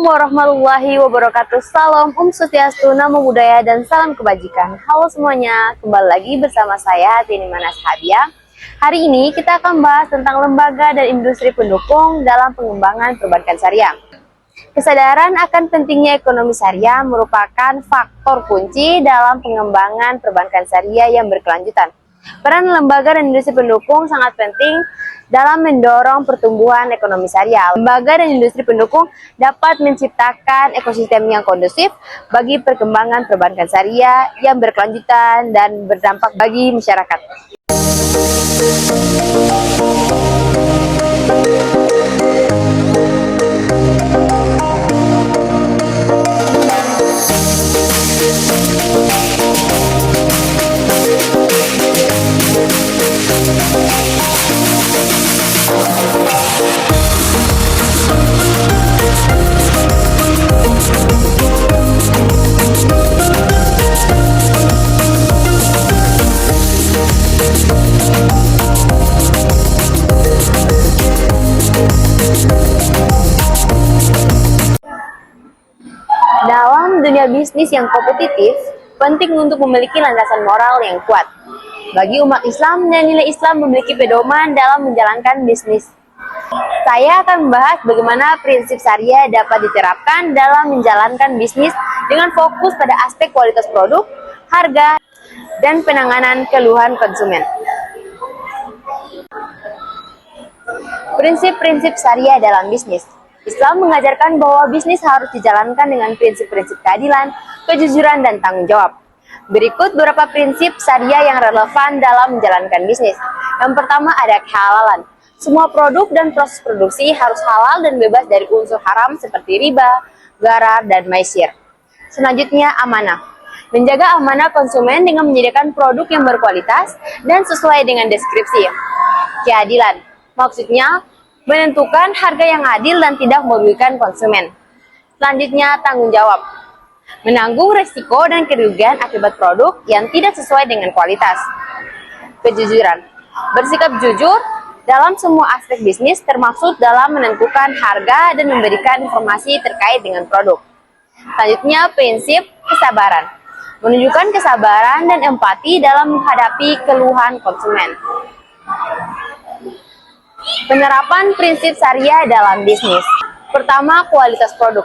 Warahmatullahi wabarakatuh. Salam Swastiastu, Namo Buddhaya, dan salam kebajikan. Halo semuanya, kembali lagi bersama saya Tini Manas Hadia. Hari ini kita akan bahas tentang lembaga dan industri pendukung dalam pengembangan perbankan syariah. Kesadaran akan pentingnya ekonomi syariah merupakan faktor kunci dalam pengembangan perbankan syariah yang berkelanjutan. Peran lembaga dan industri pendukung sangat penting dalam mendorong pertumbuhan ekonomi syariah. Lembaga dan industri pendukung dapat menciptakan ekosistem yang kondusif bagi perkembangan perbankan syariah yang berkelanjutan dan berdampak bagi masyarakat. Dalam dunia bisnis yang kompetitif, penting untuk memiliki landasan moral yang kuat. Bagi umat Islam, dan nilai Islam memiliki pedoman dalam menjalankan bisnis. Saya akan membahas bagaimana prinsip syariah dapat diterapkan dalam menjalankan bisnis dengan fokus pada aspek kualitas produk, harga, dan penanganan keluhan konsumen. Prinsip-prinsip syariah dalam bisnis. Islam mengajarkan bahwa bisnis harus dijalankan dengan prinsip-prinsip keadilan, kejujuran, dan tanggung jawab. Berikut beberapa prinsip syariah yang relevan dalam menjalankan bisnis. Yang pertama ada kehalalan. Semua produk dan proses produksi harus halal dan bebas dari unsur haram seperti riba, gharar, dan maisir. Selanjutnya amanah. Menjaga amanah konsumen dengan menyediakan produk yang berkualitas dan sesuai dengan deskripsi. Keadilan. Maksudnya menentukan harga yang adil dan tidak merugikan konsumen. Selanjutnya, tanggung jawab. Menanggung risiko dan kerugian akibat produk yang tidak sesuai dengan kualitas. Kejujuran. Bersikap jujur dalam semua aspek bisnis termasuk dalam menentukan harga dan memberikan informasi terkait dengan produk. Selanjutnya, prinsip kesabaran. Menunjukkan kesabaran dan empati dalam menghadapi keluhan konsumen. Penerapan prinsip syariah dalam bisnis. Pertama, kualitas produk.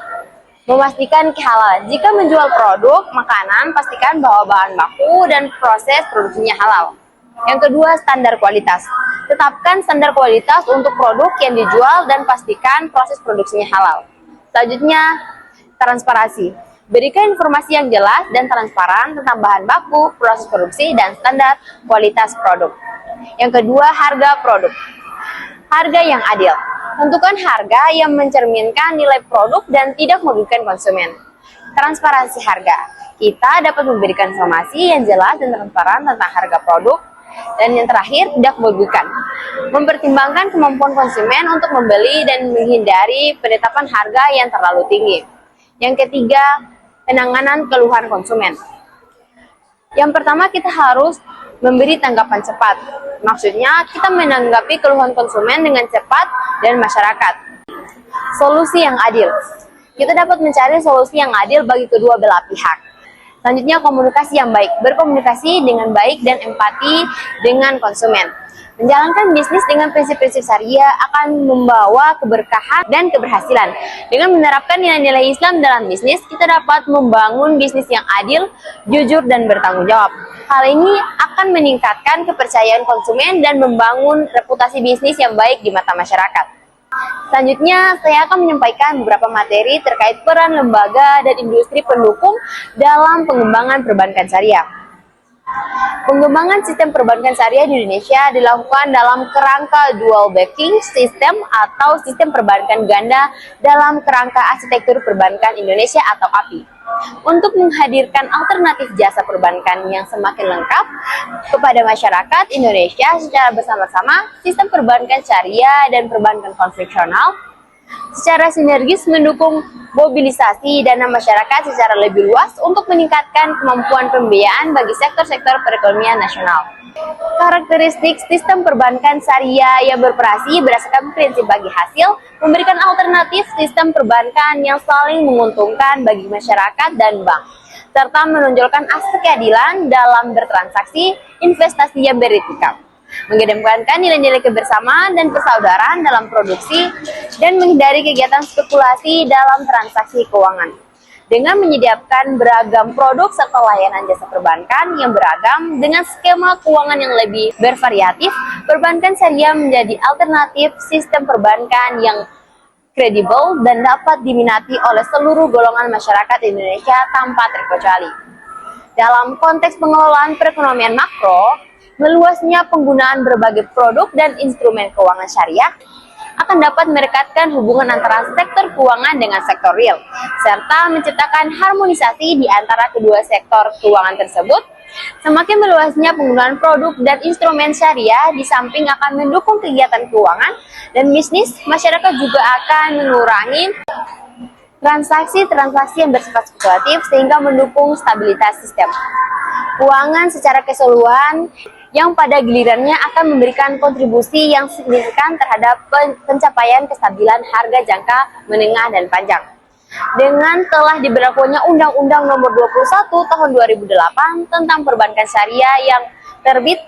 Memastikan kehalalan. Jika menjual produk makanan, pastikan bahwa bahan baku dan proses produksinya halal. Yang kedua, standar kualitas. Tetapkan standar kualitas untuk produk yang dijual dan pastikan proses produksinya halal. Selanjutnya, transparansi. Berikan informasi yang jelas dan transparan tentang bahan baku, proses produksi, dan standar kualitas produk. Yang kedua, harga produk. Harga yang adil. Tentukan harga yang mencerminkan nilai produk dan tidak merugikan konsumen. Transparansi harga. Kita dapat memberikan informasi yang jelas dan transparan tentang harga produk. Dan yang terakhir, tidak merugikan. Mempertimbangkan kemampuan konsumen untuk membeli dan menghindari penetapan harga yang terlalu tinggi. Yang ketiga, penanganan keluhan konsumen. Yang pertama, kita harus memberi tanggapan cepat. Maksudnya, kita menanggapi keluhan konsumen dengan cepat dan masyarakat. Solusi yang adil. Kita dapat mencari solusi yang adil bagi kedua belah pihak. Selanjutnya, komunikasi yang baik. Berkomunikasi dengan baik dan empati dengan konsumen. Menjalankan bisnis dengan prinsip-prinsip syariah akan membawa keberkahan dan keberhasilan. Dengan menerapkan nilai-nilai Islam dalam bisnis, kita dapat membangun bisnis yang adil, jujur, dan bertanggung jawab. Hal ini akan meningkatkan kepercayaan konsumen dan membangun reputasi bisnis yang baik di mata masyarakat. Selanjutnya, saya akan menyampaikan beberapa materi terkait peran lembaga dan industri pendukung dalam pengembangan perbankan syariah. Pengembangan sistem perbankan syariah di Indonesia dilakukan dalam kerangka dual banking system atau sistem perbankan ganda dalam kerangka arsitektur perbankan Indonesia atau API. Untuk menghadirkan alternatif jasa perbankan yang semakin lengkap kepada masyarakat Indonesia secara bersama-sama, sistem perbankan syariah dan perbankan konvensional secara sinergis mendukung mobilisasi dana masyarakat secara lebih luas untuk meningkatkan kemampuan pembiayaan bagi sektor-sektor perekonomian nasional. Karakteristik sistem perbankan syariah yang beroperasi berdasarkan prinsip bagi hasil memberikan alternatif sistem perbankan yang saling menguntungkan bagi masyarakat dan bank, serta menonjolkan aspek keadilan dalam bertransaksi investasi yang beretika, mengedepankan nilai-nilai kebersamaan dan persaudaraan dalam produksi, dan menghindari kegiatan spekulasi dalam transaksi keuangan. Dengan menyediakan beragam produk serta layanan jasa perbankan yang beragam dengan skema keuangan yang lebih bervariatif, perbankan syariah menjadi alternatif sistem perbankan yang kredibel dan dapat diminati oleh seluruh golongan masyarakat Indonesia tanpa terkecuali. Dalam konteks pengelolaan perekonomian makro, meluasnya penggunaan berbagai produk dan instrumen keuangan syariah akan dapat merekatkan hubungan antara sektor keuangan dengan sektor real, serta menciptakan harmonisasi di antara kedua sektor keuangan tersebut. Semakin meluasnya penggunaan produk dan instrumen syariah di samping akan mendukung kegiatan keuangan dan bisnis, masyarakat juga akan mengurangi transaksi-transaksi yang bersifat spekulatif sehingga mendukung stabilitas sistem keuangan secara keseluruhan, yang pada gilirannya akan memberikan kontribusi yang signifikan terhadap pencapaian kestabilan harga jangka menengah dan panjang. Dengan telah diberlakukannya Undang-Undang Nomor 21 Tahun 2008 tentang Perbankan Syariah yang terbit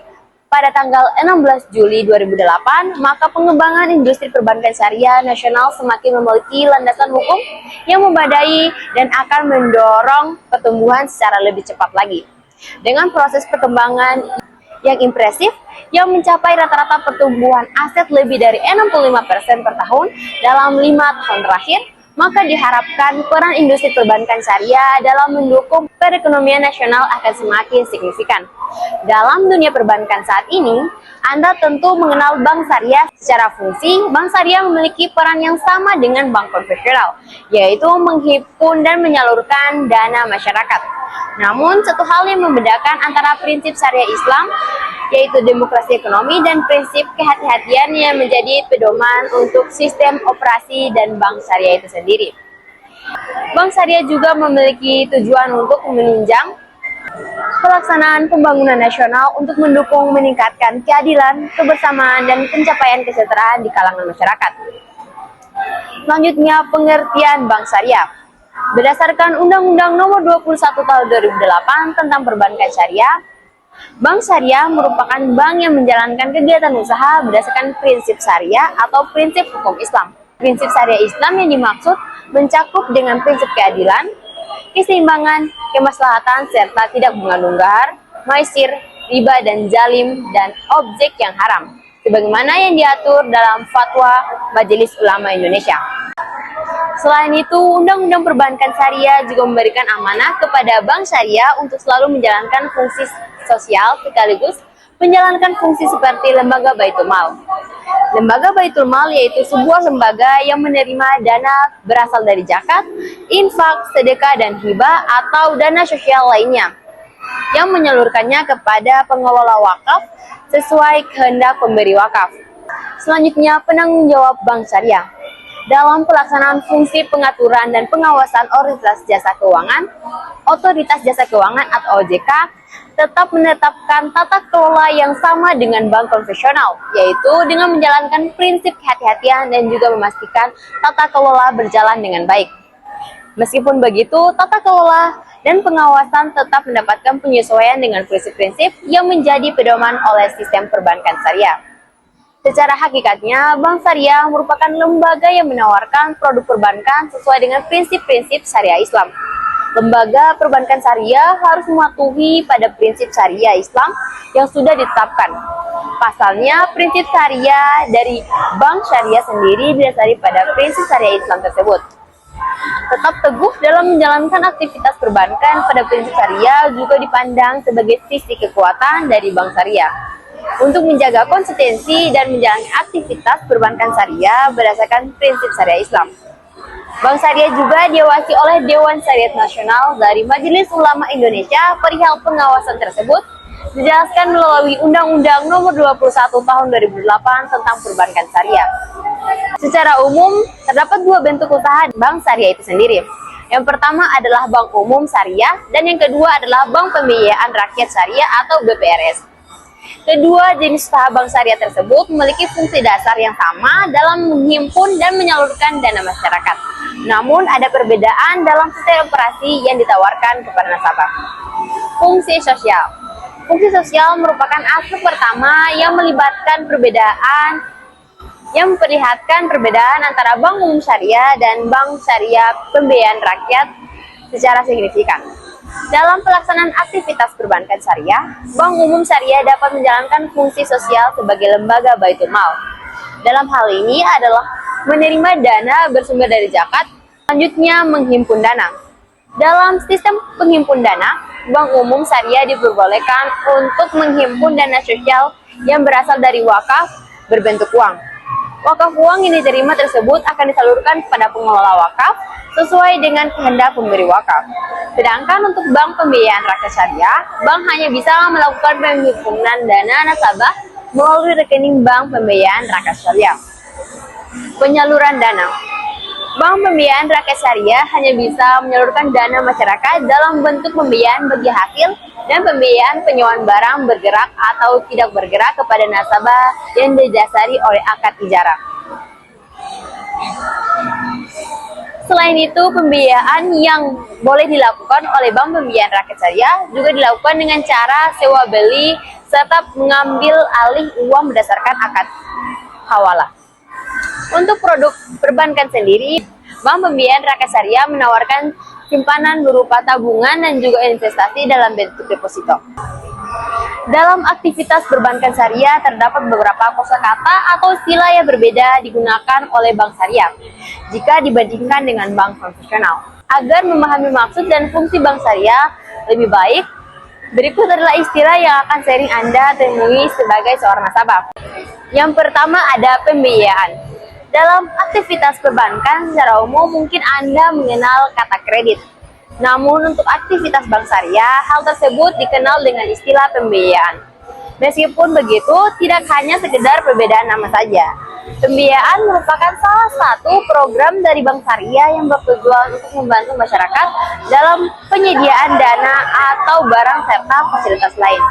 pada tanggal 16 Juli 2008, maka pengembangan industri perbankan syariah nasional semakin memiliki landasan hukum yang memadai dan akan mendorong pertumbuhan secara lebih cepat lagi. Dengan proses perkembangan yang impresif, yang mencapai rata-rata pertumbuhan aset lebih dari 65% per tahun dalam 5 tahun terakhir, maka diharapkan peran industri perbankan syariah dalam mendukung perekonomian nasional akan semakin signifikan. Dalam dunia perbankan saat ini, Anda tentu mengenal bank syariah. Secara fungsi, bank syariah memiliki peran yang sama dengan bank konvensional, yaitu menghimpun dan menyalurkan dana masyarakat. Namun, satu hal yang membedakan antara prinsip syariah Islam, yaitu demokrasi ekonomi, dan prinsip kehati-hatian yang menjadi pedoman untuk sistem operasi dan bank syariah itu sendiri. Bank syariah juga memiliki tujuan untuk menunjang pelaksanaan pembangunan nasional untuk mendukung meningkatkan keadilan, kebersamaan, dan pencapaian kesejahteraan di kalangan masyarakat. Selanjutnya, pengertian bank syariah. Berdasarkan Undang-Undang Nomor 21 Tahun 2008 tentang Perbankan Syariah, bank syariah merupakan bank yang menjalankan kegiatan usaha berdasarkan prinsip syariah atau prinsip hukum Islam. Prinsip syariah Islam yang dimaksud mencakup dengan prinsip keadilan, keseimbangan, kemaslahatan, serta tidak mengandung gahar, maisir, riba, dan zalim, dan objek yang haram, sebagaimana yang diatur dalam Fatwa Majelis Ulama Indonesia. Selain itu, Undang-Undang Perbankan Syariah juga memberikan amanah kepada bank syariah untuk selalu menjalankan fungsi sosial sekaligus menjalankan fungsi seperti lembaga Baitul Mal. Lembaga Baitul Mal yaitu sebuah lembaga yang menerima dana berasal dari zakat, infak, sedekah, dan hibah atau dana sosial lainnya, yang menyalurkannya kepada pengelola wakaf sesuai kehendak pemberi wakaf. Selanjutnya, penanggung jawab bank syariah. Dalam pelaksanaan fungsi pengaturan dan pengawasan Otoritas Jasa Keuangan atau OJK tetap menetapkan tata kelola yang sama dengan bank konvensional, yaitu dengan menjalankan prinsip kehati-hatian dan juga memastikan tata kelola berjalan dengan baik. Meskipun begitu, tata kelola dan pengawasan tetap mendapatkan penyesuaian dengan prinsip-prinsip yang menjadi pedoman oleh sistem perbankan syariah. Secara hakikatnya, bank syariah merupakan lembaga yang menawarkan produk perbankan sesuai dengan prinsip-prinsip syariah Islam. Lembaga perbankan syariah harus mematuhi pada prinsip syariah Islam yang sudah ditetapkan. Pasalnya, prinsip syariah dari bank syariah sendiri didasari pada prinsip syariah Islam tersebut. Tetap teguh dalam menjalankan aktivitas perbankan pada prinsip syariah juga dipandang sebagai sisi kekuatan dari bank syariah untuk menjaga konsistensi dan menjalankan aktivitas perbankan syariah berdasarkan prinsip syariah Islam. Bank syariah juga diawasi oleh Dewan Syariah Nasional dari Majelis Ulama Indonesia. Perihal pengawasan tersebut dijelaskan melalui Undang-Undang Nomor 21 Tahun 2008 tentang Perbankan Syariah. Secara umum, terdapat dua bentuk usaha bank syariah itu sendiri. Yang pertama adalah bank umum syariah dan yang kedua adalah bank pembiayaan rakyat syariah atau BPRS. Kedua jenis usaha bank syariah tersebut memiliki fungsi dasar yang sama dalam menghimpun dan menyalurkan dana masyarakat. Namun ada perbedaan dalam sistem operasi yang ditawarkan kepada nasabah. Fungsi sosial. Fungsi sosial merupakan aspek pertama yang memperlihatkan perbedaan antara bank umum syariah dan bank syariah pembiayaan rakyat secara signifikan. Dalam pelaksanaan aktivitas perbankan syariah, bank umum syariah dapat menjalankan fungsi sosial sebagai lembaga baitul mal. Dalam hal ini adalah menerima dana bersumber dari zakat, selanjutnya menghimpun dana. Dalam sistem penghimpun dana, bank umum syariah diperbolehkan untuk menghimpun dana sosial yang berasal dari wakaf berbentuk uang. Wakaf uang yang diterima tersebut akan disalurkan kepada pengelola wakaf sesuai dengan kehendak pemberi wakaf. Sedangkan untuk bank pembiayaan rakyat syariah, bank hanya bisa melakukan penghimpunan dana nasabah melalui rekening bank pembiayaan rakyat syariah. Penyaluran dana. Bank pembiayaan rakyat syariah hanya bisa menyalurkan dana masyarakat dalam bentuk pembiayaan bagi hasil dan pembiayaan penyewaan barang bergerak atau tidak bergerak kepada nasabah yang didasari oleh akad ijarah. Selain itu, pembiayaan yang boleh dilakukan oleh bank pembiayaan rakyat syariah juga dilakukan dengan cara sewa beli serta mengambil alih uang berdasarkan akad hawalah. Untuk produk perbankan sendiri, bank pembiayaan rakyat syariah menawarkan simpanan berupa tabungan dan juga investasi dalam bentuk deposito. Dalam aktivitas perbankan syariah terdapat beberapa kosakata atau istilah yang berbeda digunakan oleh bank syariah jika dibandingkan dengan bank konvensional. Agar memahami maksud dan fungsi bank syariah lebih baik, berikut adalah istilah yang akan sering Anda temui sebagai seorang nasabah. Yang pertama ada pembiayaan. Dalam aktivitas perbankan secara umum mungkin Anda mengenal kata kredit. Namun untuk aktivitas bank syariah, hal tersebut dikenal dengan istilah pembiayaan. Meskipun begitu, tidak hanya sekedar perbedaan nama saja. Pembiayaan merupakan salah satu program dari bank syariah yang bertujuan untuk membantu masyarakat dalam penyediaan dana atau barang serta fasilitas lain.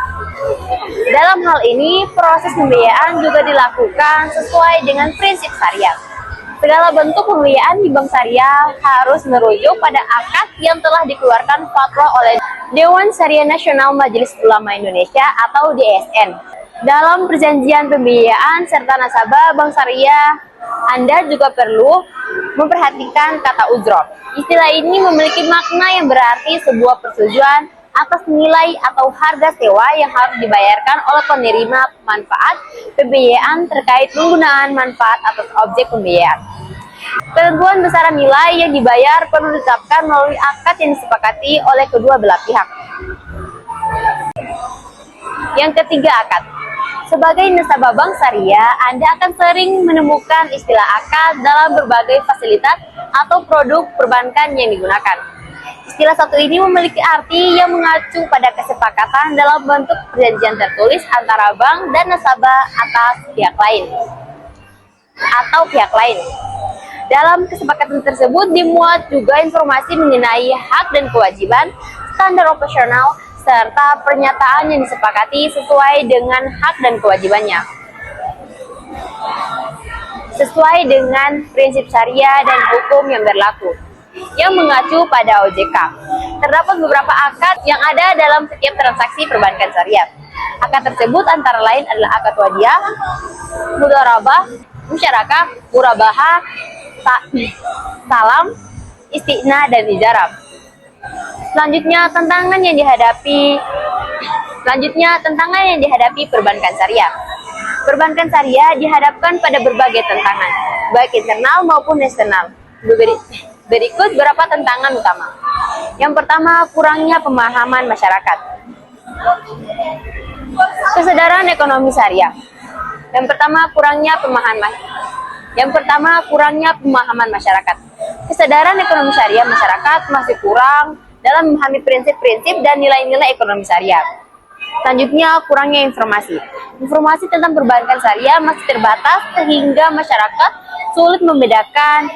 Dalam hal ini, proses pembiayaan juga dilakukan sesuai dengan prinsip syariah. Segala bentuk pembiayaan di bank syariah harus merujuk pada akad yang telah dikeluarkan fatwa oleh Dewan Syariah Nasional Majelis Ulama Indonesia atau DSN. Dalam perjanjian pembiayaan serta nasabah bank syariah, Anda juga perlu memperhatikan kata ujroh. Istilah ini memiliki makna yang berarti sebuah persetujuan atas nilai atau harga sewa yang harus dibayarkan oleh penerima manfaat pembiayaan terkait penggunaan manfaat atas objek pembiayaan. Ketentuan besaran nilai yang dibayar perlu ditetapkan melalui akad yang disepakati oleh kedua belah pihak. Yang ketiga, akad. Sebagai nasabah bank syariah, Anda akan sering menemukan istilah akad dalam berbagai fasilitas atau produk perbankan yang digunakan. Istilah satu ini memiliki arti yang mengacu pada kesepakatan dalam bentuk perjanjian tertulis antara bank dan nasabah atas pihak lain atau pihak lain. Dalam kesepakatan tersebut dimuat juga informasi mengenai hak dan kewajiban, standar operasional, serta pernyataan yang disepakati sesuai dengan hak dan kewajibannya. Sesuai dengan prinsip syariah dan hukum yang berlaku, yang mengacu pada OJK. Terdapat beberapa akad yang ada dalam setiap transaksi perbankan syariah. Akad tersebut antara lain adalah akad wadiah, mudharabah, musyarakah, murabahah, salam, istighna, dan ijarah. Selanjutnya tantangan yang dihadapi perbankan syariah. Perbankan syariah dihadapkan pada berbagai tantangan, baik internal maupun eksternal. Berikut beberapa tantangan utama. Yang pertama, kurangnya pemahaman masyarakat. Kesadaran ekonomi syariah. Yang pertama, kurangnya pemahaman masyarakat. Kesadaran ekonomi syariah masyarakat masih kurang dalam memahami prinsip-prinsip dan nilai-nilai ekonomi syariah. Selanjutnya, kurangnya informasi. Informasi tentang perbankan syariah masih terbatas sehingga masyarakat sulit membedakan